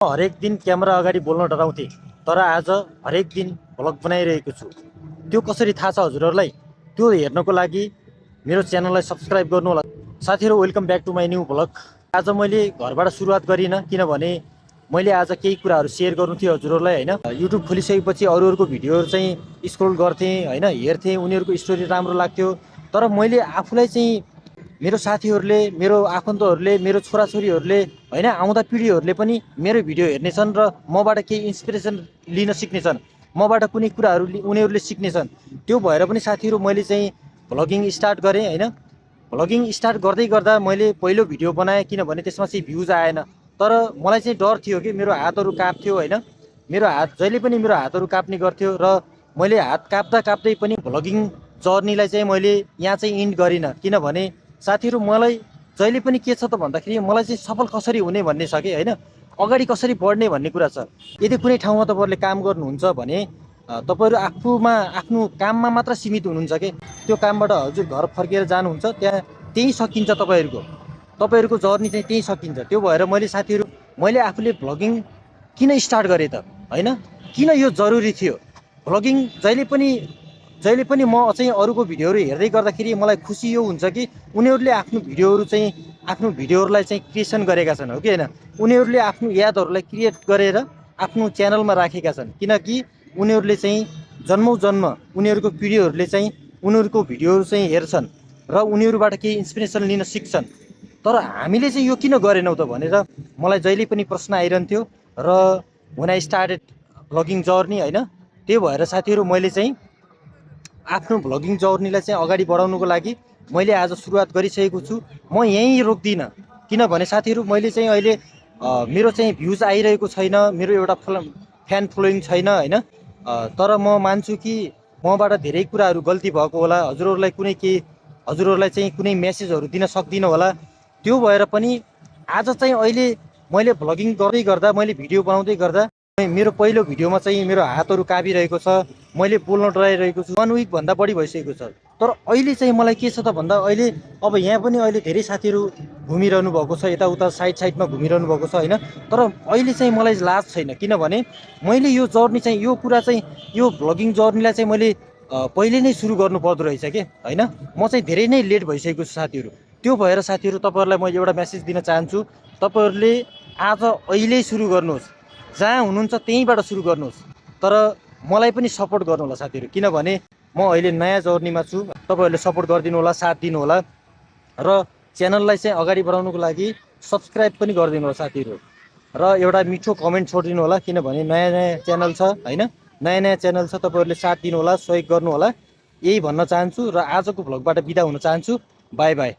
हरेक दिन क्यामेरा अगाडि बोल्न डराउँथे, तर आज हरेक दिन भ्लग बनाइरहेको छु। त्यो कसरी थाहा छ हजुरहरूलाई? त्यो हेर्नको लागि मेरो च्यानललाई सब्सक्राइब गर्नु होला। साथीहरू, welcome back to my new vlog. आज मैले घरबाट सुरुवात गरिनँ, किनभने मैले आज केही कुराहरू सेयर गर्नु थियो हजुरहरूलाई हैन। युट्युब खोलिसकेपछि अरूहरूको भिडियोहरू चाहिँ स्क्रोल गर्थेँ हैन, हेर्थेँ, उनीहरूको स्टोरी राम्रो लाग्थ्यो। तर मैले आफूलाई चाहिँ मेरो साथीहरूले, मेरो आफन्तहरूले, मेरो छोराछोरीहरूले हैन, आउँदा पिँढीहरूले पनि मेरो भिडियो हेर्नेछन् र मबाट केही इन्सपिरेसन लिन सिक्नेछन्, मबाट कुनै कुराहरू उनीहरूले सिक्नेछन्। त्यो भएर पनि साथीहरू मैले चाहिँ भ्लगिङ स्टार्ट गरेँ हैन। भ्लगिङ स्टार्ट गर्दै गर्दा मैले पहिलो भिडियो बनाएँ, किनभने त्यसमा चाहिँ भ्युज आएन। तर मलाई चाहिँ डर थियो कि मेरो हातहरू काप्थ्यो हैन, मेरो हात जहिले पनि मेरो हातहरू काप्ने गर्थ्यो र मैले हात काप्दा काप्दै पनि भ्लगिङ जर्नीलाई चाहिँ मैले यहाँ चाहिँ इन्ड गरिनँ। किनभने साथीहरू, मलाई जहिले पनि के छ त भन्दाखेरि मलाई चाहिँ सफल कसरी हुने भन्ने छ कि हैन, अगाडि कसरी बढ्ने भन्ने कुरा छ। यदि कुनै ठाउँमा तपाईँहरूले काम गर्नुहुन्छ भने तपाईँहरू आफूमा आफ्नो काममा मात्र सीमित हुनुहुन्छ कि त्यो कामबाट हजुर घर फर्केर जानुहुन्छ, त्यहीँ सकिन्छ तपाईँहरूको जर्नी चाहिँ त्यहीँ सकिन्छ। त्यो भएर मैले साथीहरू, मैले आफूले भ्लगिङ किन स्टार्ट गरेँ त हैन, किन यो जरुरी थियो? भ्लगिङ जहिले पनि म चाहिँ अरूको भिडियोहरू हेर्दै गर्दाखेरि मलाई खुसी यो हुन्छ कि उनीहरूले आफ्नो भिडियोहरूलाई चाहिँ क्रिएसन गरेका छन्, हो कि होइन? उनीहरूले आफ्नो यादहरूलाई क्रिएट गरेर आफ्नो च्यानलमा राखेका छन्, किनकि उनीहरूले चाहिँ जन्मौँ जन्म उनीहरूको पिँढीहरूले चाहिँ उनीहरूको भिडियोहरू चाहिँ हेर्छन् र उनीहरूबाट केही इन्सपिरेसन लिन सिक्छन्। तर हामीले चाहिँ यो किन गरेनौँ त भनेर मलाई जहिले पनि प्रश्न आइरहन्थ्यो। र when I started vlogging journey हैन, त्यही भएर साथीहरू मैले चाहिँ आफ्नो भ्लगिङ जर्नीलाई चाहिँ अगाडि बढाउनुको लागि मैले आज सुरुवात गरिसकेको छु। म यहीँ रोक्दिनँ, किनभने साथीहरू मैले चाहिँ अहिले मेरो चाहिँ भ्युज आइरहेको छैन, मेरो एउटा फ्यान फलोइङ छैन हैन। तर म मान्छु कि मबाट धेरै कुराहरू गल्ती भएको होला, हजुरहरूलाई चाहिँ कुनै मेसेजहरू दिन सक्दिनँ होला। त्यो भएर पनि आज चाहिँ अहिले मैले भ्लगिङ गर्दै गर्दा, मैले भिडियो बनाउँदै गर्दा मेरो पहिलो भिडियोमा चाहिँ मेरो हातहरू कापिरहेको छ, मैले बोल्न डराइरहेको छु। 1 विकभन्दा बढी भइसकेको छ। तर अहिले चाहिँ मलाई के छ त भन्दा, अहिले अब यहाँ पनि अहिले धेरै साथीहरू घुमिरहनु भएको छ, यताउता साइडमा घुमिरहनु भएको छ हैन। तर अहिले चाहिँ मलाई लाज छैन, किनभने मैले यो जर्नी चाहिँ, यो कुरा चाहिँ, यो भ्लगिङ जर्नीलाई चाहिँ मैले पहिले नै सुरु गर्नु पर्दो रहेछ कि हैन। म चाहिँ धेरै नै लेट भइसकेको छु साथीहरू। त्यो भएर साथीहरू, तपाईँहरूलाई म एउटा मेसेज दिन चाहन्छु, तपाईँहरूले आज अहिले सुरु गर्नुहोस्, जहाँ हुनुहुन्छ त्यहीँबाट सुरु गर्नुहोस्। तर मलाई पनि सपोर्ट गर्नु होला साथीहरू, किनभने म अहिले नयाँ जर्नीमा छु। तपाईँहरूले सपोर्ट गरिदिनु होला, साथ दिनु होला र च्यानललाई चाहिँ अगाडि बढाउनुको लागि सब्सक्राइब पनि गरिदिनु होला साथीहरू। र एउटा मिठो कमेन्ट छोडिदिनु होला, किनभने नयाँ च्यानल छ हैन, नयाँ च्यानल छ। तपाईँहरूले साथ दिनु होला, सहयोग गर्नु होला, यही भन्न चाहन्छु र आजको भ्लगबाट बिदा हुन चाहन्छु। By by.